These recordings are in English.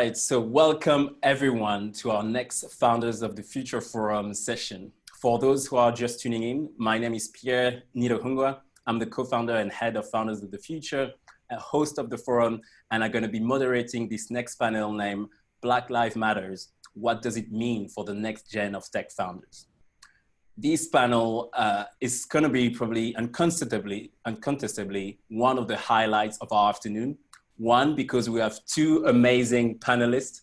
right, so welcome everyone to our next Founders of the Future Forum session. For those who are just tuning in, my name is Pierre-Simon Ntiruhungwa. I'm the co-founder and head of Founders of the Future, a host of the forum, and I'm going to be moderating this next panel named Black Lives Matters. What does it mean for the next gen of tech founders? This panel is going to be probably uncontestably one of the highlights of our afternoon. One, because we have two amazing panelists.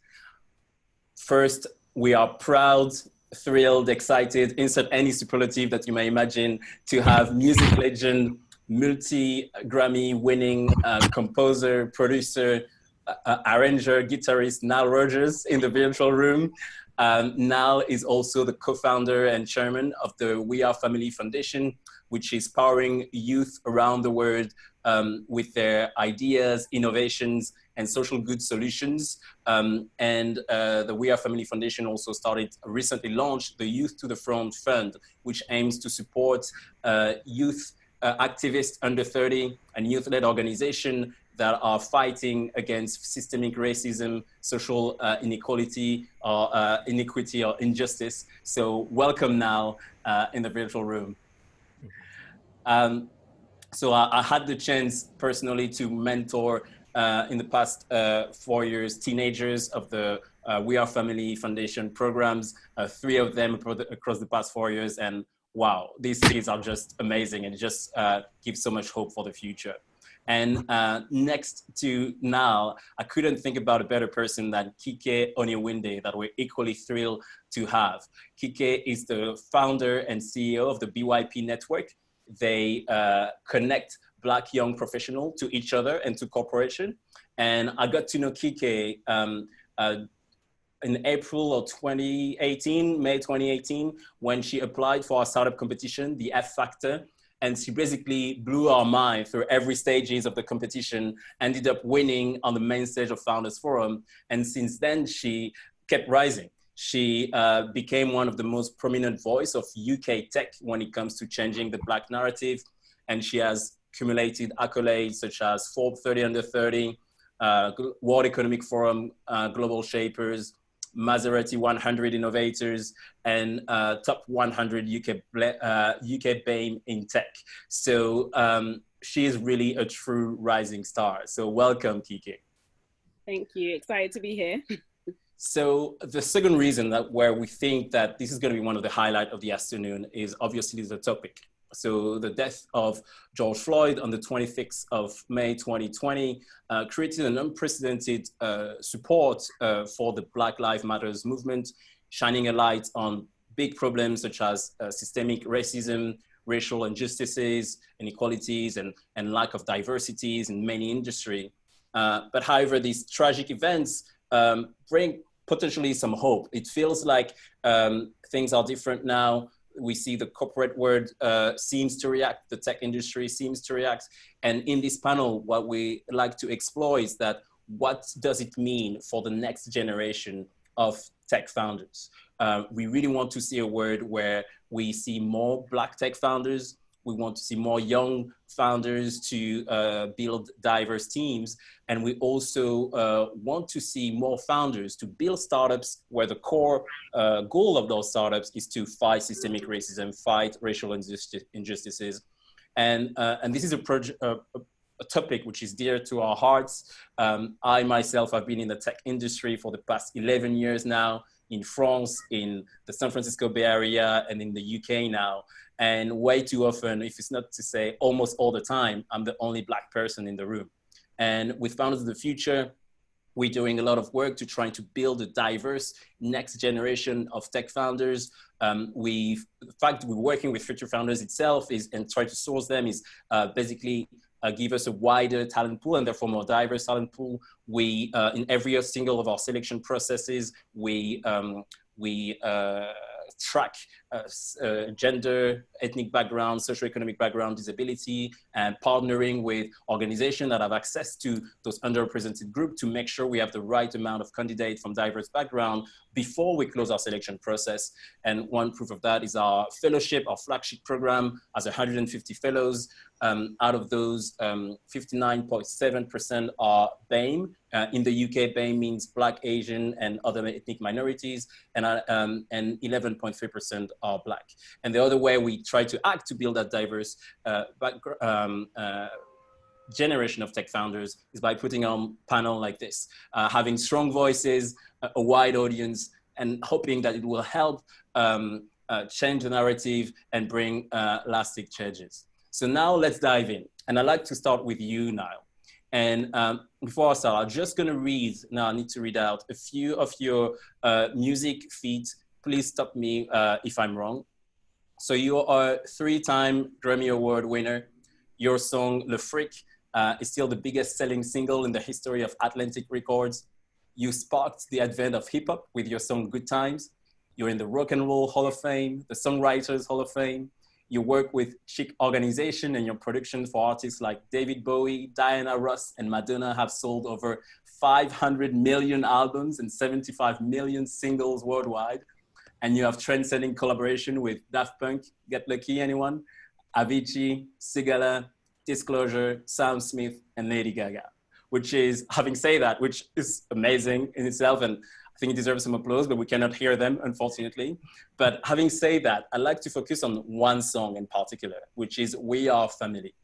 First, we are proud, thrilled, excited, insert any superlative that you may imagine, to have music legend, multi-Grammy winning composer, producer, arranger, guitarist, Nile Rodgers in the virtual room. Nile is also the co-founder and chairman of the We Are Family Foundation, which is powering youth around the world with their ideas, innovations, and social good solutions. The We Are Family Foundation also recently launched the Youth to the Front Fund, which aims to support youth activists under 30 and youth-led organizations that are fighting against systemic racism, social inequality, or inequity or injustice. So welcome now in the virtual room. So I had the chance personally to mentor in the past 4 years, teenagers of the We Are Family Foundation programs, 3 of them across the past 4 years. And wow, these kids are just amazing and just give so much hope for the future. And next to Nile, I couldn't think about a better person than Kike Oniwinde that we're equally thrilled to have. Kike is the founder and CEO of the BYP network. They connect Black young professionals to each other and to corporation. And I got to know Kike in April of 2018, May 2018, when she applied for a startup competition, the F Factor. And she basically blew our mind through every stages of the competition, ended up winning on the main stage of Founders Forum. And since then, she kept rising. She became one of the most prominent voice of UK tech when it comes to changing the Black narrative. And she has accumulated accolades such as Forbes 30 Under 30, World Economic Forum, Global Shapers, Maserati 100 Innovators, and Top 100 UK BAME in tech. So she is really a true rising star. So welcome, Kike. Thank you. Excited to be here. So the second reason where we think that this is going to be one of the highlights of the afternoon is obviously the topic. So the death of George Floyd on the 26th of May 2020 created an unprecedented support for the Black Lives Matters movement, shining a light on big problems such as systemic racism, racial injustices, inequalities, and lack of diversities in many industries. But however, these tragic events bring potentially some hope. It feels like things are different now. We see the corporate world seems to react, the tech industry seems to react. And in this panel, what we like to explore is that what does it mean for the next generation of tech founders? We really want to see a world where we see more Black tech founders. We want to see more young founders to build diverse teams. And we also want to see more founders to build startups where the core goal of those startups is to fight systemic racism, fight racial injustices. And this is a topic which is dear to our hearts. I myself have been in the tech industry for the past 11 years now, in France, in the San Francisco Bay Area, and in the UK now. And way too often, if it's not to say almost all the time, I'm the only Black person in the room. And with Founders of the Future, we're doing a lot of work to try to build a diverse next generation of tech founders. The fact we're working with future founders itself and try to source them is basically give us a wider talent pool and therefore more diverse talent pool. We, in every single of our selection processes, we track gender, ethnic background, socioeconomic background, disability, and partnering with organizations that have access to those underrepresented groups to make sure we have the right amount of candidates from diverse background before we close our selection process. And one proof of that is our fellowship, our flagship program has 150 fellows. Out of those, 59.7% are BAME, In the UK, BAME means Black, Asian, and other ethnic minorities, and 11.3% are Black. And the other way we try to act to build that diverse generation of tech founders is by putting on panel like this, having strong voices, a wide audience, and hoping that it will help change the narrative and bring lasting changes. So now let's dive in. And I'd like to start with you, Nile. And before I start, I'm just gonna read, now I need to read out a few of your music feats. Please stop me if I'm wrong. So you are a 3-time Grammy Award winner. Your song, Le Freak, is still the biggest selling single in the history of Atlantic Records. You sparked the advent of hip hop with your song, Good Times. You're in the Rock and Roll Hall of Fame, the Songwriters Hall of Fame. You work with Chic Organization, and your production for artists like David Bowie, Diana Ross, and Madonna have sold over 500 million albums and 75 million singles worldwide. And you have trend-setting collaboration with Daft Punk, Get Lucky, anyone? Avicii, Sigala, Disclosure, Sam Smith, and Lady Gaga, which is, having said that, which is amazing in itself, and I think it deserves some applause, but we cannot hear them, unfortunately. But having said that, I'd like to focus on one song in particular, which is We Are Family.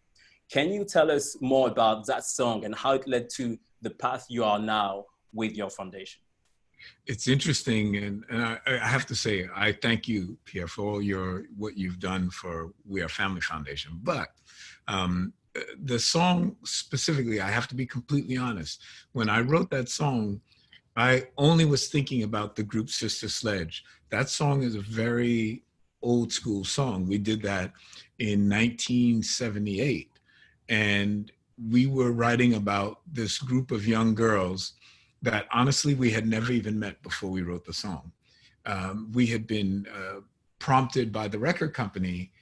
Can you tell us more about that song and how it led to the path you are now with your foundation? It's interesting, and I have to say, I thank you, Pierre, for all what you've done for We Are Family Foundation. But the song specifically, I have to be completely honest. When I wrote that song, I only was thinking about the group Sister Sledge. That song is a very old school song. We did that in 1978. And we were writing about this group of young girls that honestly we had never even met before we wrote the song. We had been prompted by the record company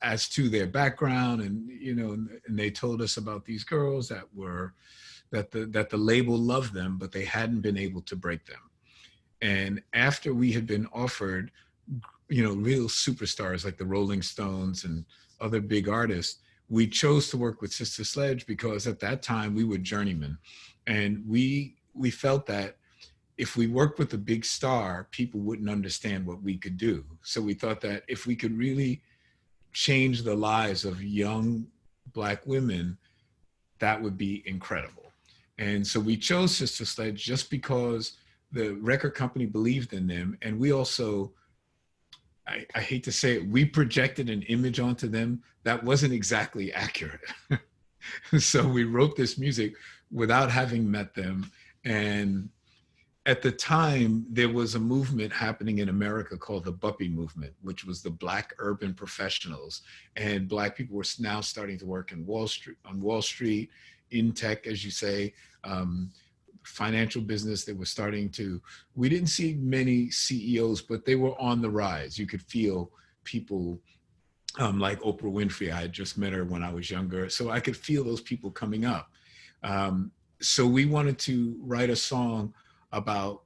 as to their background, and and they told us about these girls that the label loved them, but they hadn't been able to break them. And after we had been offered, real superstars like the Rolling Stones and other big artists, we chose to work with Sister Sledge because at that time we were journeymen. And we felt that if we worked with a big star, people wouldn't understand what we could do. So we thought that if we could really change the lives of young Black women, that would be incredible. And so we chose Sister Sledge just because the record company believed in them. And we also, I hate to say it, we projected an image onto them that wasn't exactly accurate. So we wrote this music without having met them. And at the time, there was a movement happening in America called the Buppy movement, which was the Black urban professionals. And Black people were now starting to work on Wall Street, in tech, as you say, financial business. They were starting to, we didn't see many CEOs, but they were on the rise. You could feel people like Oprah Winfrey. I had just met her when I was younger. So I could feel those people coming up. So we wanted to write a song about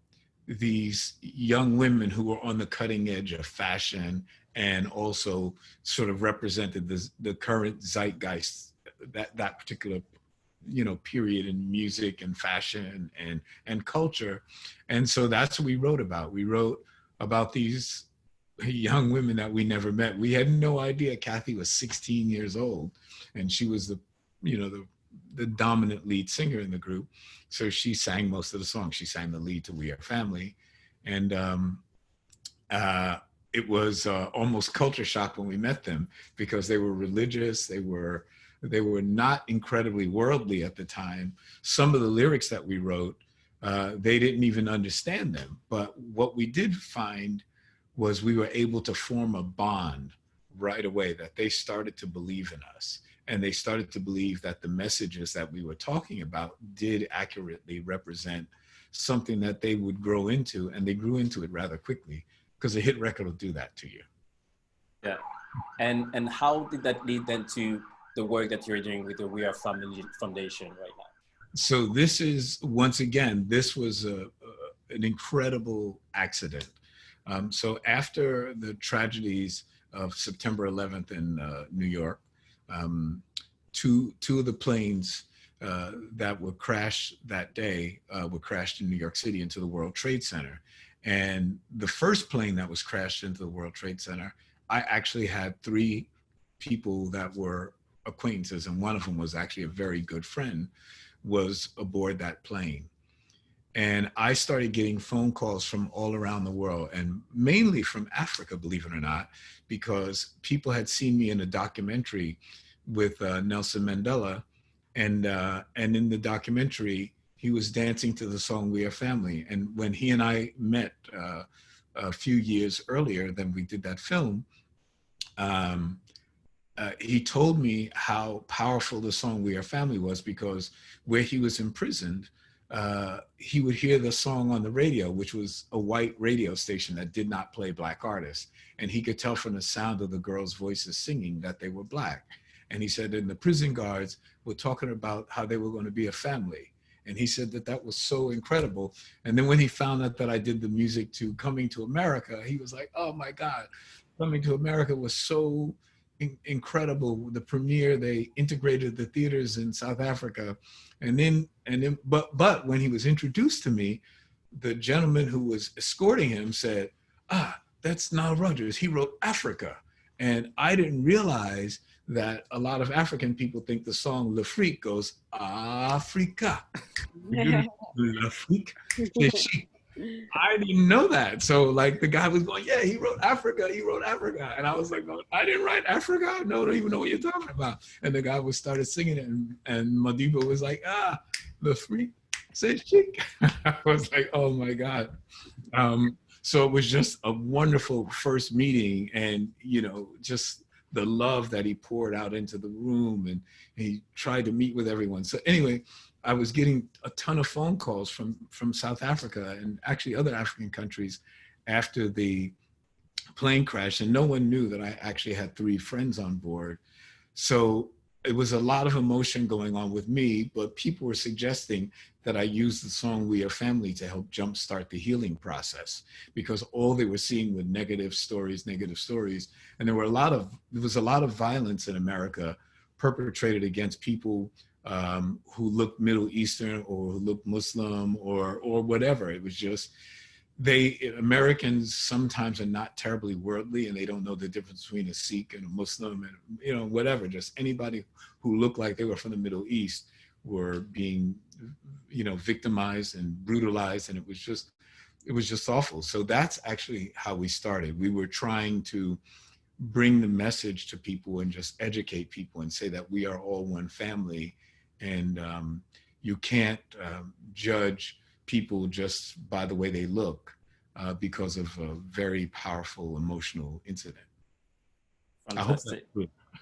these young women who were on the cutting edge of fashion and also sort of represented the current zeitgeist, that particular period in music and fashion and culture. And so that's what we wrote about. We wrote about these young women that we never met. We had no idea Kathy was 16 years old, and she was the dominant lead singer in the group. So she sang most of the songs. She sang the lead to We Are Family. And it was almost culture shock when we met them because they were religious. They were not incredibly worldly at the time. Some of the lyrics that we wrote, they didn't even understand them. But what we did find was we were able to form a bond right away, that they started to believe in us. And they started to believe that the messages that we were talking about did accurately represent something that they would grow into. And they grew into it rather quickly, because a hit record will do that to you. Yeah. And how did that lead then to the work that you're doing with the We Are Family Foundation right now? So this is, once again, this was an incredible accident. So after the tragedies of September 11th in New York, two of the planes that were crashed that day were crashed in New York City into the World Trade Center. And the first plane that was crashed into the World Trade Center, I actually had 3 people that were acquaintances, and one of them was actually a very good friend, was aboard that plane. And I started getting phone calls from all around the world, and mainly from Africa, believe it or not, because people had seen me in a documentary with Nelson Mandela. And in the documentary, he was dancing to the song "We Are Family." And when he and I met a few years earlier than we did that film, he told me how powerful the song "We Are Family" was, because where he was imprisoned, he would hear the song on the radio, which was a white radio station that did not play Black artists. And he could tell from the sound of the girls' voices singing that they were Black. And he said, and the prison guards were talking about how they were going to be a family. And he said that that was so incredible. And then when he found out that I did the music to Coming to America, he was like, oh my God, Coming to America was so incredible. The premiere, they integrated the theaters in South Africa. But when he was introduced to me, the gentleman who was escorting him said, that's Nile Rodgers. He wrote Africa. And I didn't realize that a lot of African people think the song L'Afrique goes, Africa. L'Afrique. I didn't know that. So like the guy was going, yeah, he wrote Africa. He wrote Africa. And I was like, no, I didn't write Africa. No, I don't even know what you're talking about. And the guy started singing it. And Madiba was like, L'Afrique, c'est chic. I was like, oh my God. So it was just a wonderful first meeting, and, you know, just the love that he poured out into the room, and he tried to meet with everyone. So anyway, I was getting a ton of phone calls from South Africa and actually other African countries after the plane crash, and no one knew that I actually had 3 friends on board. So it was a lot of emotion going on with me, but people were suggesting that I use the song "We Are Family" to help jumpstart the healing process, because all they were seeing were negative stories. And there was a lot of violence in America perpetrated against people who looked Middle Eastern or who looked Muslim or whatever. It was just, Americans sometimes are not terribly worldly, and they don't know the difference between a Sikh and a Muslim, and, you know, whatever. Just anybody who looked like they were from the Middle East were being, you know, victimized and brutalized, and it was just awful. So that's actually how we started. We were trying to bring the message to people and just educate people and say that we are all one family, and you can't judge people just by the way they look because of a very powerful emotional incident. Fantastic.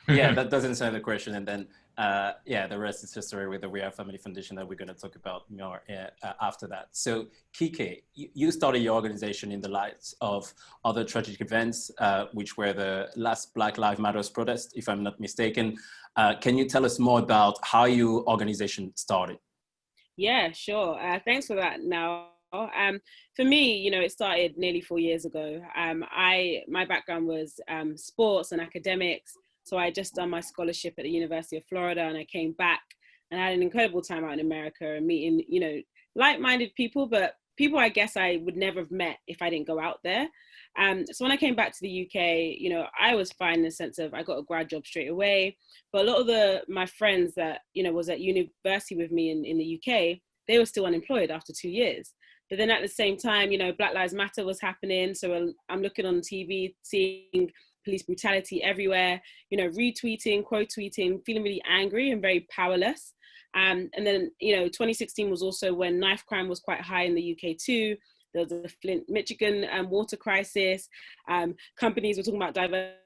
Yeah, that does answer the question. And then, the rest is history with the We Are Family Foundation that we're going to talk about more after that. So, Kike, you started your organization in the light of other tragic events, which were the last Black Lives Matter protest, if I'm not mistaken. Can you tell us more about how your organization started? Yeah, sure. Thanks for that. Now, for me, you know, it started nearly 4 years ago. My background was sports and academics. So I just done my scholarship at the University of Florida, and I came back and I had an incredible time out in America and meeting, you know, like-minded people, but people I guess I would never have met if I didn't go out there. So when I came back to the UK, you know, I was fine in the sense of I got a grad job straight away. But a lot of my friends that, you know, was at university with me in the UK, they were still unemployed after 2 years. But then at the same time, you know, Black Lives Matter was happening. So I'm looking on TV, seeing police brutality everywhere, you know, retweeting, quote tweeting, feeling really angry and very powerless. And then, you know, 2016 was also when knife crime was quite high in the UK too. There was the Flint, Michigan water crisis. Companies were talking about diversity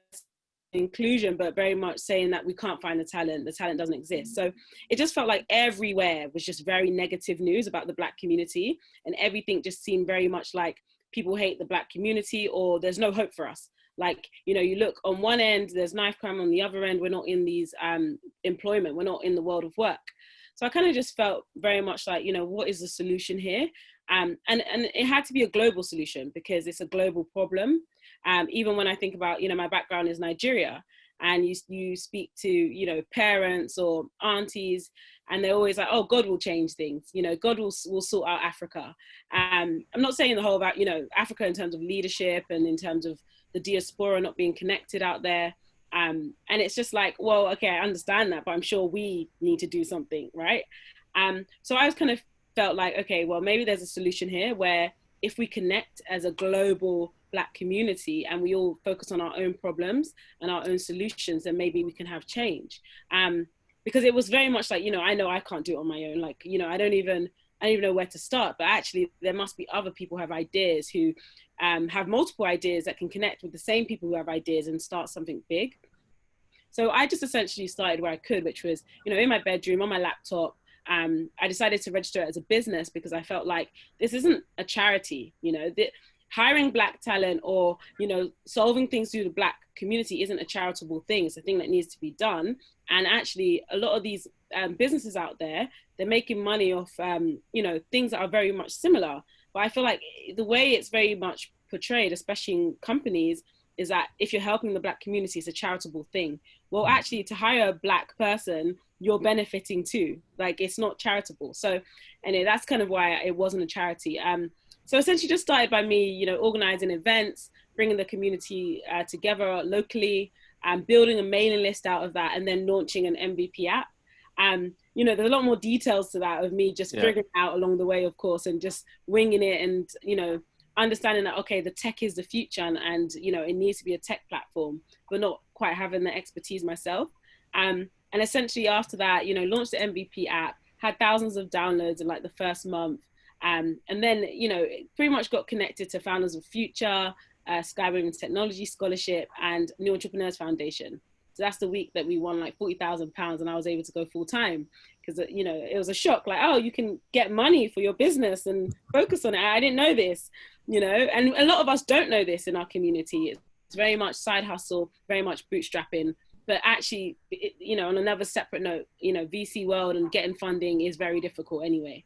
and inclusion, but very much saying that we can't find the talent doesn't exist. So it just felt like everywhere was just very negative news about the Black community, and everything just seemed very much like people hate the Black community, or there's no hope for us. Like, you know, you look on one end, there's knife crime, on the other end, we're not in these employment, we're not in the world of work. So I kind of just felt very much like, you know, what is the solution here? And it had to be a global solution because it's a global problem. Even when I think about, you know, my background is Nigeria, and you speak to, you know, parents or aunties, And they're always like, oh, God will change things. You know, God will sort out Africa. I'm not saying the whole about, you know, Africa in terms of leadership and in terms of the diaspora not being connected out there. And it's just like, well, okay, I understand that, but I'm sure we need to do something, right? So I was kind of felt like, okay, well, maybe there's a solution here where if we connect as a global Black community and we all focus on our own problems and our own solutions, then maybe we can have change. Because it was very much like, you know I can't do it on my own. Like, you know, I don't even know where to start, but actually there must be other people who have ideas, who have multiple ideas that can connect with the same people who have ideas and start something big. So I just essentially started where I could, which was, you know, in my bedroom, on my laptop. I decided to register it as a business because I felt like this isn't a charity, you know, hiring Black talent or, you know, solving things through the Black community isn't a charitable thing. It's a thing that needs to be done. And actually a lot of these businesses out there, they're making money off, you know, things that are very much similar. But I feel like the way it's very much portrayed, especially in companies, is that if you're helping the Black community, it's a charitable thing. Well, actually, to hire a Black person, you're benefiting too. Like, it's not charitable. So anyway, that's kind of why it wasn't a charity. So essentially just started by me, you know, organizing events, bringing the community together locally, building a mailing list out of that, and then launching an MVP app. You know, there's a lot more details to that of me just figuring out along the way, of course, and just winging it and, you know, understanding that, okay, the tech is the future and, you know, it needs to be a tech platform, but not quite having the expertise myself. And essentially after that, you know, launched the MVP app, had thousands of downloads in like the first month. And then, you know, pretty much got connected to Founders of Future, Sky Women's Technology Scholarship, and New Entrepreneurs Foundation. So that's the week that we won like £40,000 and I was able to go full time because, you know, it was a shock. Like, oh, you can get money for your business and focus on it. I didn't know this, you know, and a lot of us don't know this in our community. It's very much side hustle, very much bootstrapping. But actually, you know, on another separate note, you know, VC world and getting funding is very difficult anyway.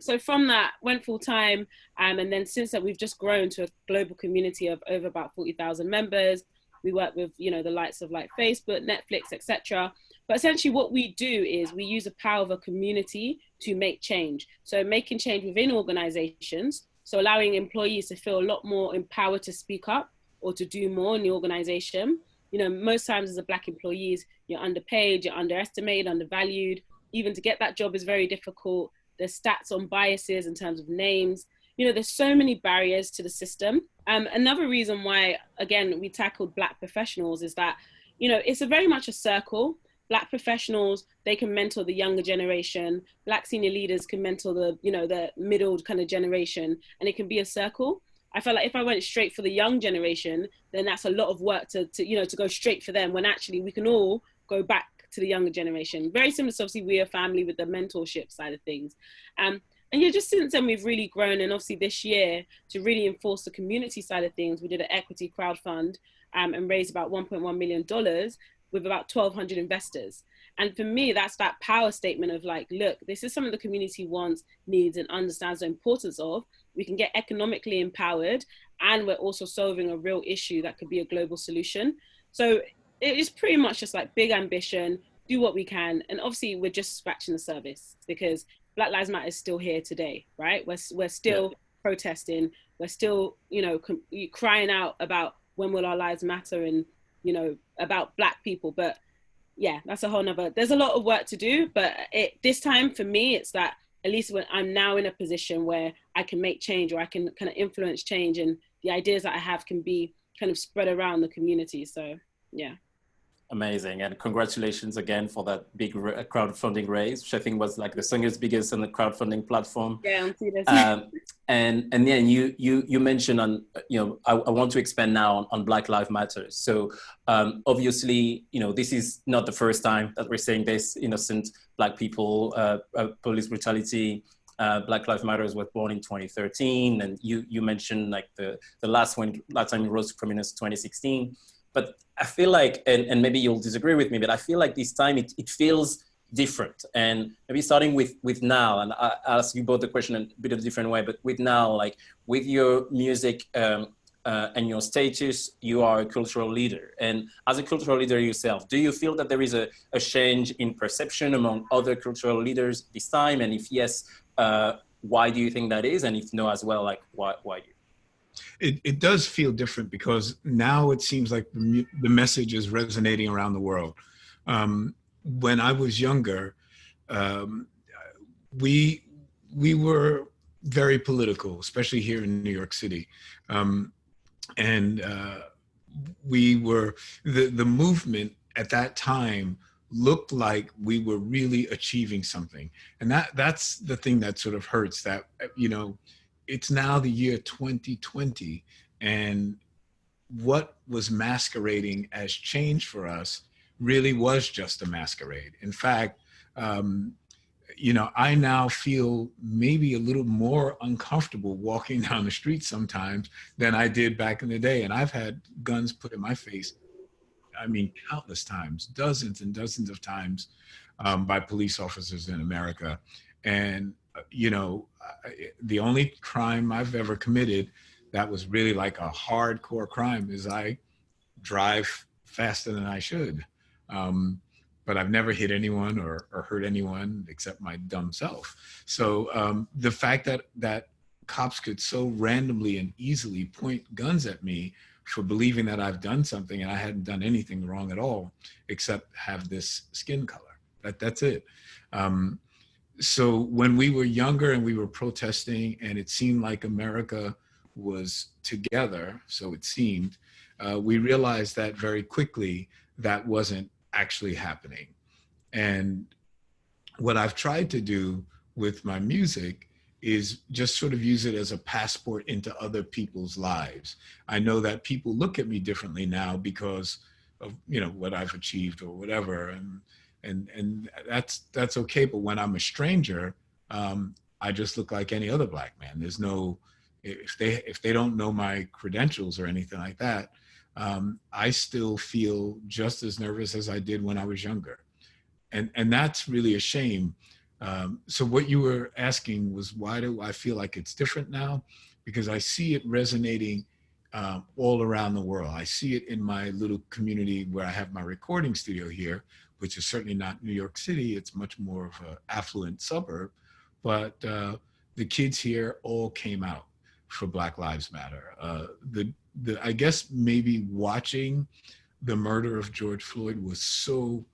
So from that, went full time. And then since that, we've just grown to a global community of over about 40,000 members. We work with, you know, the likes of like Facebook, Netflix, etc. But essentially what we do is we use the power of a community to make change. So making change within organizations. So allowing employees to feel a lot more empowered to speak up or to do more in the organization. You know, most times as a Black employees, you're underpaid, you're underestimated, undervalued. Even to get that job is very difficult. There's stats on biases in terms of names. You know, there's so many barriers to the system. Another reason why, again, we tackled Black professionals is that, you know, it's very much a circle. Black professionals, they can mentor the younger generation. Black senior leaders can mentor the, you know, the middle kind of generation, and it can be a circle. I felt like if I went straight for the young generation, then that's a lot of work to you know, to go straight for them when actually we can all go back to the younger generation. Very similar to obviously We Are Family with the mentorship side of things. And yeah, just since then we've really grown, and obviously this year to really enforce the community side of things, we did an equity crowdfund and raised about $1.1 million with about 1,200 investors. And for me, that's that power statement of like, look, this is something the community wants, needs, and understands the importance of. We can get economically empowered, and we're also solving a real issue that could be a global solution. So it is pretty much just like big ambition, do what we can. And obviously we're just scratching the surface because Black Lives Matter is still here today, right? We're still protesting. We're still, you know, crying out about when will our lives matter and, you know, about Black people. But yeah, that's a whole nother, there's a lot of work to do, but this time for me, it's that at least when I'm now in a position where I can make change or I can kind of influence change, and the ideas that I have can be kind of spread around the community. So yeah. Amazing. And congratulations again for that big crowdfunding raise, which I think was like the single biggest on the crowdfunding platform. Yeah, I'm serious. And then you mentioned on, you know, I want to expand now on Black Lives Matter. So obviously, you know, this is not the first time that we're saying this. Innocent Black people, police brutality, Black Lives Matter was born in 2013. And you mentioned like the last time it rose to prominence 2016. But I feel like, and maybe you'll disagree with me, but I feel like this time it feels different. And maybe starting with Nile, and I'll ask you both the question in a bit of a different way, but with Nile, like with your music and your status, you are a cultural leader. And as a cultural leader yourself, do you feel that there is a change in perception among other cultural leaders this time? And if yes, why do you think that is? And if no as well, like why do you? It does feel different because now it seems like the message is resonating around the world. When I was younger, we were very political, especially here in New York City. We were, the movement at that time looked like we were really achieving something. And that's the thing that sort of hurts, that, you know, it's now the year 2020, and what was masquerading as change for us really was just a masquerade. In fact, you know, I now feel maybe a little more uncomfortable walking down the street sometimes than I did back in the day. And I've had guns put in my face, I mean, countless times, dozens and dozens of times, by police officers in America. And, you know, the only crime I've ever committed that was really like a hardcore crime is I drive faster than I should. But I've never hit anyone or hurt anyone except my dumb self. So the fact that cops could so randomly and easily point guns at me for believing that I've done something, and I hadn't done anything wrong at all except have this skin color. That's it. So when we were younger and we were protesting and it seemed like America was together, so it seemed, we realized that very quickly that wasn't actually happening. And what I've tried to do with my music is just sort of use it as a passport into other people's lives. I know that people look at me differently now because of, you know, what I've achieved or whatever, and that's okay. But when I'm a stranger, I just look like any other Black man. There's no, if they don't know my credentials or anything like that, I still feel just as nervous as I did when I was younger. And that's really a shame. So what you were asking was, why do I feel like it's different now? Because I see it resonating all around the world. I see it in my little community where I have my recording studio here, which is certainly not New York City. It's much more of an affluent suburb. But the kids here all came out for Black Lives Matter. I guess maybe watching the murder of George Floyd was so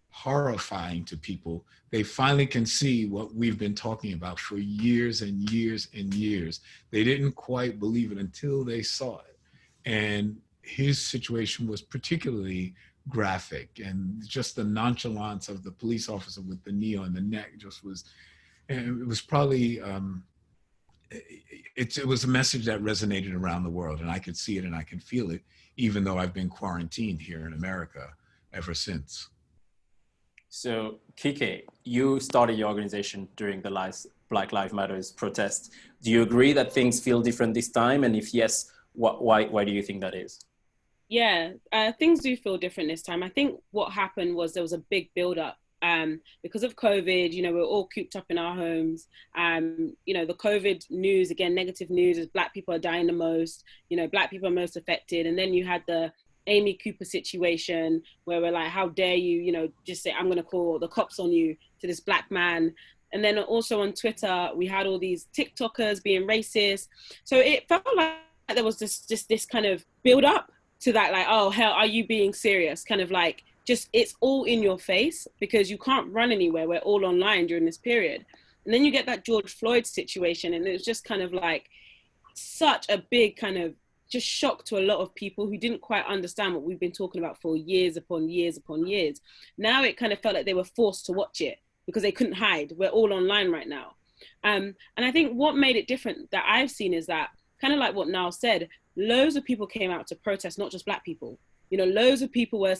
horrifying to people. They finally can see what we've been talking about for years and years and years. They didn't quite believe it until they saw it. And his situation was particularly graphic, and just the nonchalance of the police officer with the knee on the neck just was, it was probably, it was a message that resonated around the world, and I could see it and I can feel it, even though I've been quarantined here in America ever since. So Kike, you started your organization during the last Black Lives Matters protests. Do you agree that things feel different this time? And if yes, why do you think that is? Yeah, things do feel different this time. I think what happened was there was a big build-up. Because of COVID, you know, we're all cooped up in our homes. You know, the COVID news, again, negative news is Black people are dying the most, you know, Black people are most affected. And then you had the Amy Cooper situation where we're like, how dare you, you know, just say, I'm going to call the cops on you, to this Black man. And then also on Twitter, we had all these TikTokers being racist. So it felt like there was just this kind of build up to that, like, oh, hell, are you being serious? Kind of like, just, it's all in your face because you can't run anywhere. We're all online during this period. And then you get that George Floyd situation, and it was just kind of like such a big kind of just shock to a lot of people who didn't quite understand what we've been talking about for years upon years upon years. Now it kind of felt like they were forced to watch it because they couldn't hide. We're all online right now. And I think what made it different that I've seen is that, kind of like what Nile said, loads of people came out to protest, not just Black people. You know, loads of people were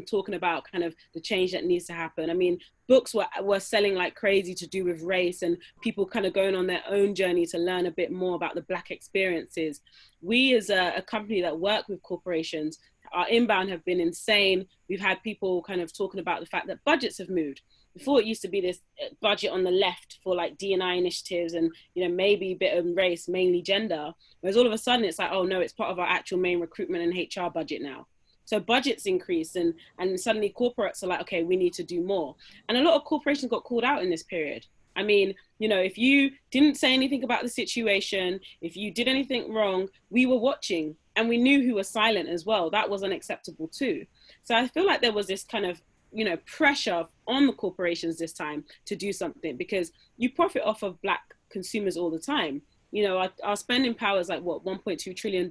talking about kind of the change that needs to happen. I mean, books were selling like crazy to do with race, and people kind of going on their own journey to learn a bit more about the Black experiences. We as a company that work with corporations, our inbound have been insane. We've had people kind of talking about the fact that budgets have moved. before it used to be this budget on the left for like D&I initiatives and, you know, maybe a bit of race, mainly gender. Whereas all of a sudden it's like, oh no, it's part of our actual main recruitment and HR budget now. So budgets increase and suddenly corporates are like, okay, we need to do more. And a lot of corporations got called out in this period. I mean, you know, if you didn't say anything about the situation, if you did anything wrong, we were watching and we knew who was silent as well. That was unacceptable too. So I feel like there was this kind of, you know, pressure on the corporations this time to do something because you profit off of Black consumers all the time. You know, our spending power is like, what, $1.2 trillion.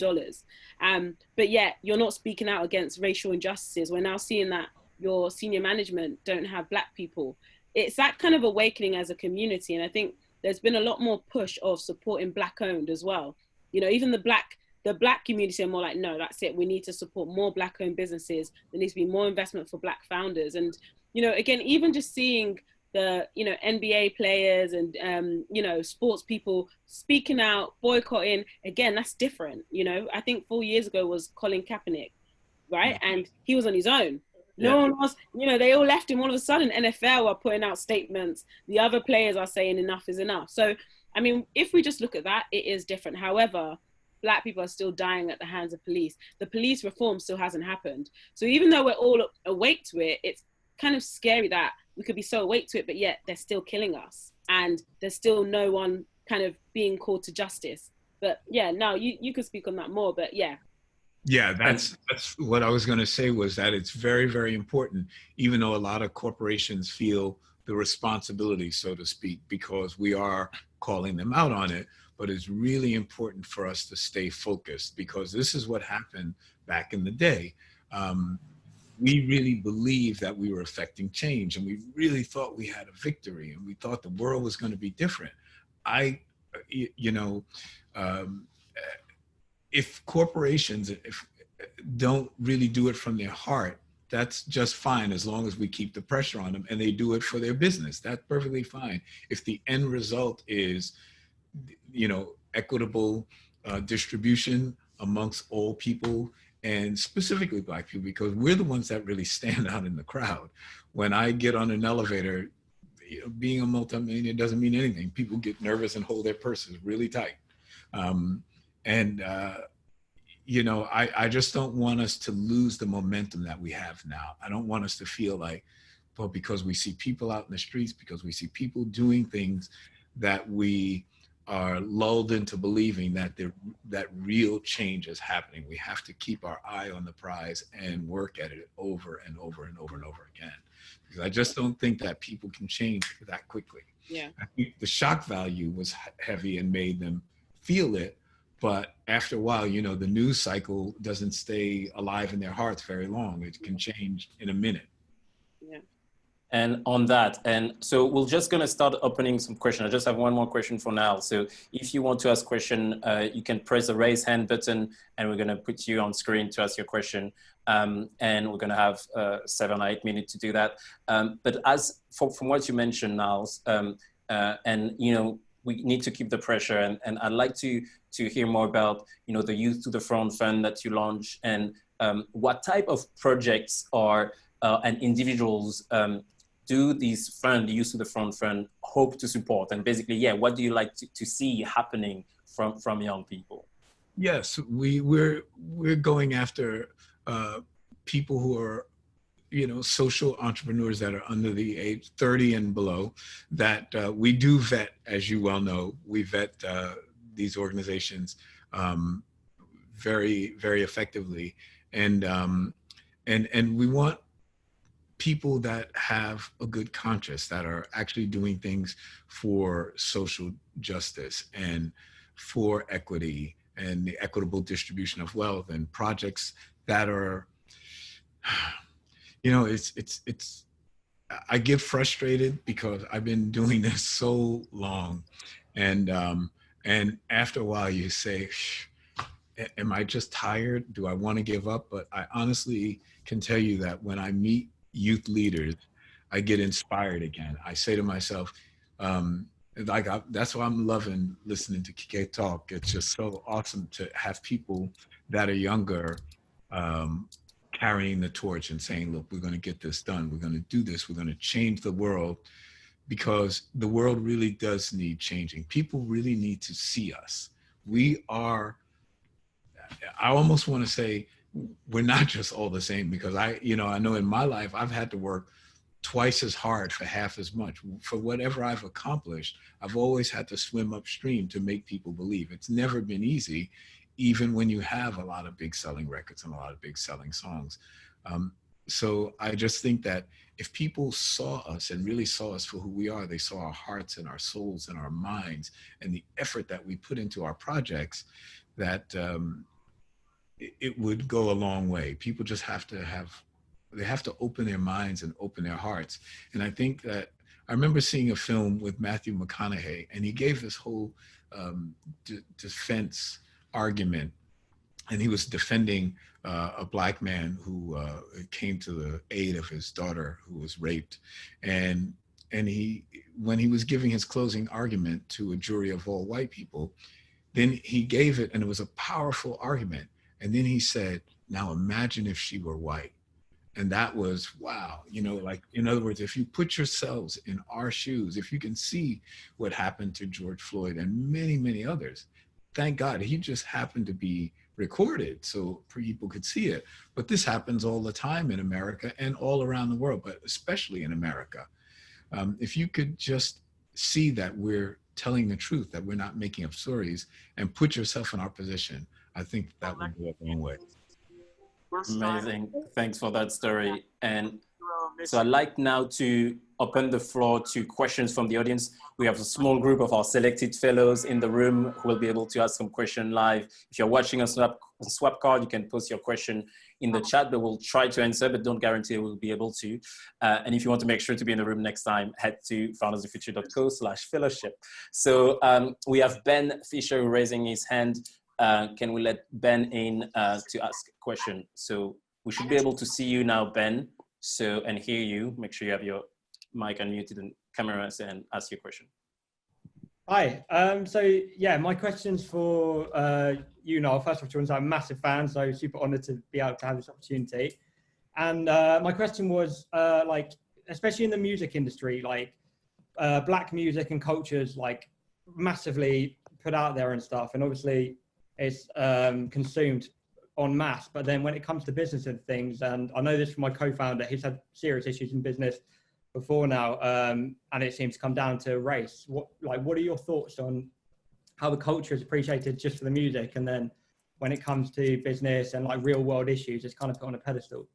But yet you're not speaking out against racial injustices. We're now seeing that your senior management don't have Black people. It's that kind of awakening as a community. And I think there's been a lot more push of supporting Black owned as well. You know, even the Black community are more like, no, that's it. We need to support more Black owned businesses. There needs to be more investment for Black founders. And, you know, again, even just seeing the, you know, NBA players and, you know, sports people speaking out, boycotting, again, that's different. You know, I think 4 years ago was Colin Kaepernick, right? And he was on his own. No one else, you know, they all left him. All of a sudden, NFL are putting out statements. The other players are saying enough is enough. So, I mean, if we just look at that, it is different. However, Black people are still dying at the hands of police. The police reform still hasn't happened. So even though we're all awake to it, it's kind of scary that we could be so awake to it, but yet they're still killing us. And there's still no one kind of being called to justice. But yeah, no, you could speak on that more, but yeah. Yeah, that's what I was going to say, was that it's very, very important, even though a lot of corporations feel the responsibility, so to speak, because we are calling them out on it. But it's really important for us to stay focused, because this is what happened back in the day. We really believed that we were affecting change, and we really thought we had a victory, and we thought the world was going to be different. If corporations don't really do it from their heart, that's just fine, as long as we keep the pressure on them and they do it for their business. That's perfectly fine. If the end result is, you know, equitable distribution amongst all people, and specifically Black people, because we're the ones that really stand out in the crowd. When I get on an elevator, you know, being a multimillionaire doesn't mean anything. People get nervous and hold their purses really tight. You know, I just don't want us to lose the momentum that we have now. I don't want us to feel like, well, because we see people out in the streets, because we see people doing things, that we are lulled into believing that that real change is happening. We have to keep our eye on the prize and work at it over and over and over and over again. Because I just don't think that people can change that quickly. Yeah. I think the shock value was heavy and made them feel it. But after a while, you know, the news cycle doesn't stay alive in their hearts very long. It can change in a minute. Yeah. And on that, and so we're just going to start opening some questions. I just have one more question for now. So if you want to ask a question, you can press the raise hand button, and we're going to put you on screen to ask your question. And we're going to have 7 or 8 minutes to do that. But as from what you mentioned, Niles, and, you know, we need to keep the pressure, and I'd like to hear more about, you know, the Youth to the Front Fund that you launched, and what type of projects are and individuals do these fund, the Youth to the Front Fund, hope to support? And basically, yeah, what do you like to see happening from young people? Yes, we're going after people who are, you know, social entrepreneurs that are under the age 30 and below, that we do vet, as you well know. We vet these organizations very, very effectively. And we want people that have a good conscience, that are actually doing things for social justice and for equity and the equitable distribution of wealth, and projects that are, you know, it's, I get frustrated because I've been doing this so long. And after a while you say, am I just tired? Do I want to give up? But I honestly can tell you that when I meet youth leaders, I get inspired again. I say to myself, that's why I'm loving listening to Kike talk. It's just so awesome to have people that are younger carrying the torch and saying, look, we're going to get this done. We're going to do this. We're going to change the world, because the world really does need changing. People really need to see us. We are, I almost want to say, we're not just all the same, because I know in my life, I've had to work twice as hard for half as much. For whatever I've accomplished, I've always had to swim upstream to make people believe. It's never been easy, even when you have a lot of big selling records and a lot of big selling songs. So I just think that if people saw us and really saw us for who we are, they saw our hearts and our souls and our minds and the effort that we put into our projects, that it would go a long way. People just have to open their minds and open their hearts. And I think that I remember seeing a film with Matthew McConaughey, and he gave this whole defense argument, and he was defending a Black man who came to the aid of his daughter who was raped. And he, when he was giving his closing argument to a jury of all white people, then he gave it, and it was a powerful argument. And then he said, now imagine if she were white. And that was, wow, like, in other words, if you put yourselves in our shoes, if you can see what happened to George Floyd and many, many others, thank God he just happened to be recorded so people could see it. But this happens all the time in America and all around the world, but especially in America. If you could just see that we're telling the truth, that we're not making up stories, and put yourself in our position, I think that would go a long way. Amazing. Thanks for that story. And so I'd like now to open the floor to questions from the audience. We have a small group of our selected fellows in the room who will be able to ask some question live. If you're watching us on Swapcard, you can post your question in the chat, but we'll try to answer, but don't guarantee we'll be able to. And if you want to make sure to be in the room next time, head to foundersoffuture.co/fellowship. So we have Ben Fisher raising his hand. Can we let Ben in to ask a question? So we should be able to see you now, Ben, and hear you. Make sure you have your mic unmuted and camera and ask your question. Hi, so yeah, my question's for you, Niall. First of all, I'm a massive fan, so super honored to be able to have this opportunity. And my question was, like, especially in the music industry, like Black music and cultures, like, massively put out there and stuff, and obviously it's consumed en masse. But then when it comes to business and things, and I know this from my co-founder, he's had serious issues in business before now, and it seems to come down to race. What are your thoughts on how the culture is appreciated just for the music, and then when it comes to business and like real world issues, it's kind of put on a pedestal?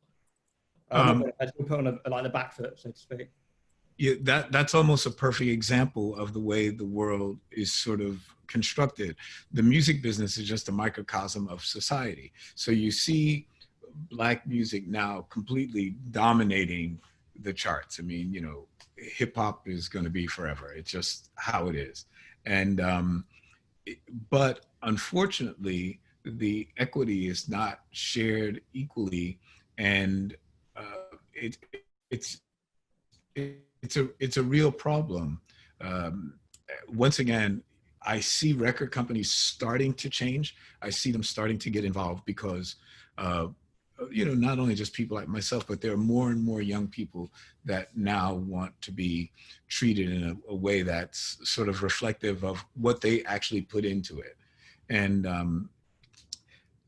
Put on like the back foot, so to speak. Yeah, that's almost a perfect example of the way the world is sort of constructed. The music business is just a microcosm of society. So you see Black music now completely dominating the charts. I mean, hip hop is going to be forever. It's just how it is. And, but unfortunately, the equity is not shared equally. And it's a real problem. Once again, I see record companies starting to change. I see them starting to get involved because, not only just people like myself, but there are more and more young people that now want to be treated in a way that's sort of reflective of what they actually put into it. And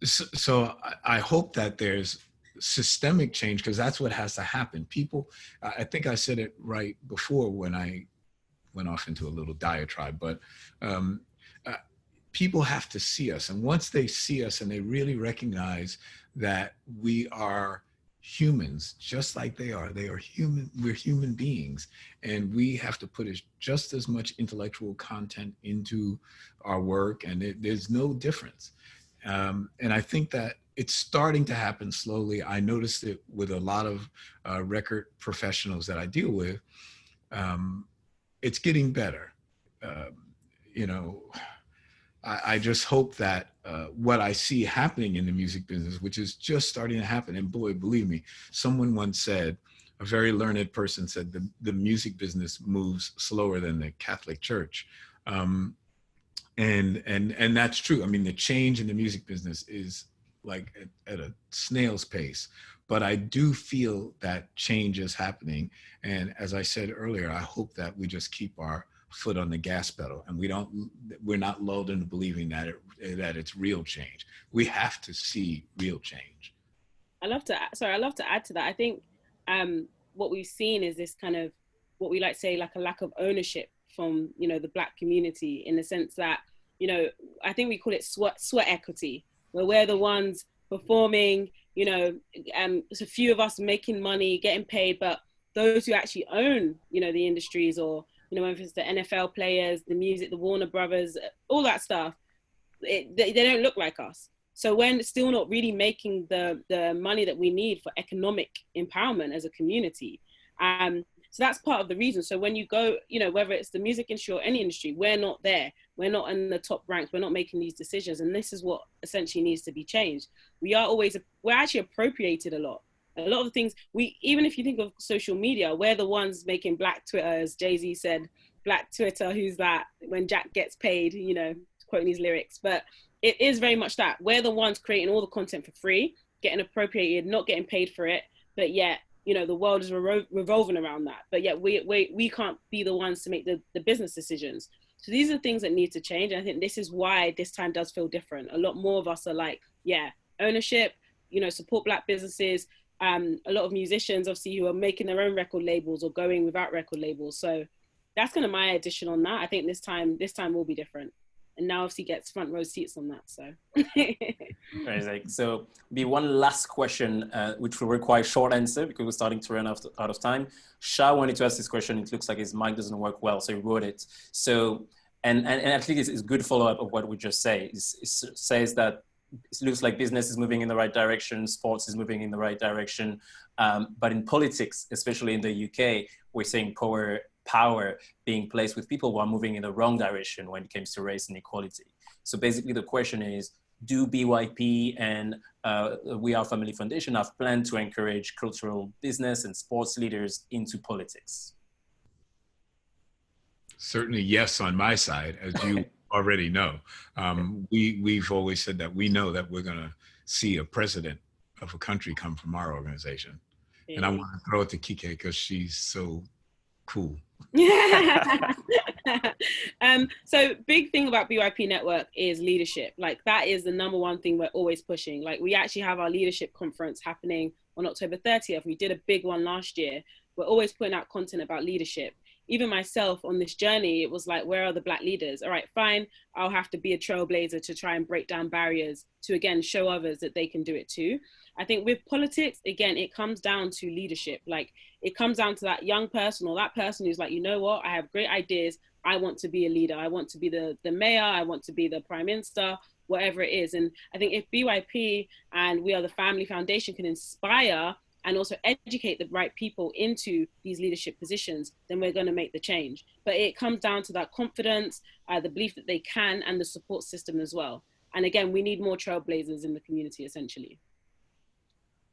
so I hope that there's systemic change, because that's what has to happen. People, I think I said it right before when I went off into a little diatribe, but people have to see us. And once they see us and they really recognize that we are humans, just like they are human, we're human beings, and we have to put just as much intellectual content into our work, and there's no difference. And I think that it's starting to happen slowly. I noticed it with a lot of record professionals that I deal with. It's getting better. I just hope that what I see happening in the music business, which is just starting to happen, and boy, believe me, someone once said, a very learned person said, the music business moves slower than the Catholic Church. And that's true. I mean, the change in the music business is like at a snail's pace. But I do feel that change is happening. And as I said earlier, I hope that we just keep our foot on the gas pedal and we're not lulled into believing that it's real change. We have to see real change. I love to add to that. I think what we've seen is this kind of, what we like to say, like a lack of ownership from, you know, the Black community, in the sense that, you know, I think we call it sweat equity, where we're the ones performing, you know, it's a few of us making money, getting paid, but those who actually own, you know, the industries, or, you know, whether it's the NFL players, the music, the Warner Brothers, all that stuff, they don't look like us. So we're still not really making the money that we need for economic empowerment as a community. So that's part of the reason. So when you go, you know, whether it's the music industry or any industry, we're not there. We're not in the top ranks. We're not making these decisions. And this is what essentially needs to be changed. We're actually appropriated a lot. A lot of the things, even if you think of social media, we're the ones making Black Twitter, as Jay-Z said, Black Twitter, who's that? When Jack gets paid, you know, quoting his lyrics. But it is very much that. We're the ones creating all the content for free, getting appropriated, not getting paid for it, but yet, you know, the world is revolving around that. But yet we can't be the ones to make the business decisions. So these are things that need to change. And I think this is why this time does feel different. A lot more of us are like, yeah, ownership, you know, support Black businesses. A lot of musicians, obviously, who are making their own record labels or going without record labels. So that's kind of my addition on that. I think this time will be different. And now obviously gets front row seats on that, so. Amazing. So be one last question, which will require short answer because we're starting to run out of time. Shah wanted to ask this question. It looks like his mic doesn't work well, so he wrote it. So, and I think it's good follow-up of what we just say. It says that it looks like business is moving in the right direction, sports is moving in the right direction. But in politics, especially in the UK, we're seeing power being placed with people who are moving in the wrong direction when it comes to race and equality. So basically the question is, do BYP and We Are Family Foundation have planned to encourage cultural business and sports leaders into politics? Certainly yes on my side, as you already know. We've always said that we know that we're going to see a president of a country come from our organization. And I want to throw it to Kike because she's so cool. So big thing about BYP Network is leadership. Like that is the number one thing we're always pushing. Like we actually have our leadership conference happening on October 30th. We did a big one last year. We're always putting out content about leadership. Even myself on this journey, it was like, where are the Black leaders? All right, fine. I'll have to be a trailblazer to try and break down barriers to, again, show others that they can do it too. I think with politics, again, it comes down to leadership. Like it comes down to that young person or that person who's like, you know what? I have great ideas. I want to be a leader. I want to be the mayor. I want to be the prime minister, whatever it is. And I think if BYP and We Are the Family Foundation can inspire and also educate the right people into these leadership positions, then we're going to make the change. But it comes down to that confidence, the belief that they can, and the support system as well. And again, we need more trailblazers in the community, essentially.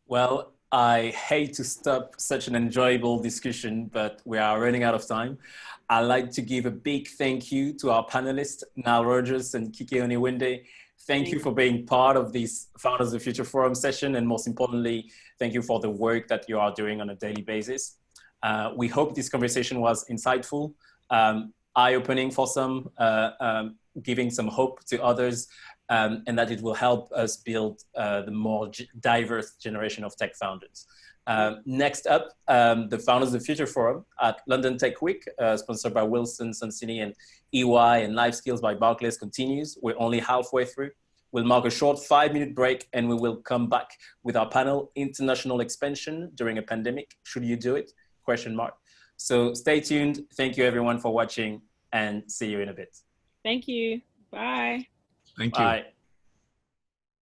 Well, I hate to stop such an enjoyable discussion, but we are running out of time. I'd like to give a big thank you to our panelists, Nile Rodgers and Kike Oniwinde. Thank you for being part of this Founders of the Future Forum session. And most importantly, thank you for the work that you are doing on a daily basis. We hope this conversation was insightful, eye-opening for some, giving some hope to others, and that it will help us build the more diverse generation of tech founders. Next up, the Founders of the Future Forum at London Tech Week, sponsored by Wilson Sonsini and EY and Life Skills by Barclays continues. We're only halfway through. We'll mark a short 5-minute break and we will come back with our panel, International Expansion During a Pandemic. Should you do it? ? So stay tuned. Thank you everyone for watching and see you in a bit. Thank you. Bye. Thank you. Bye.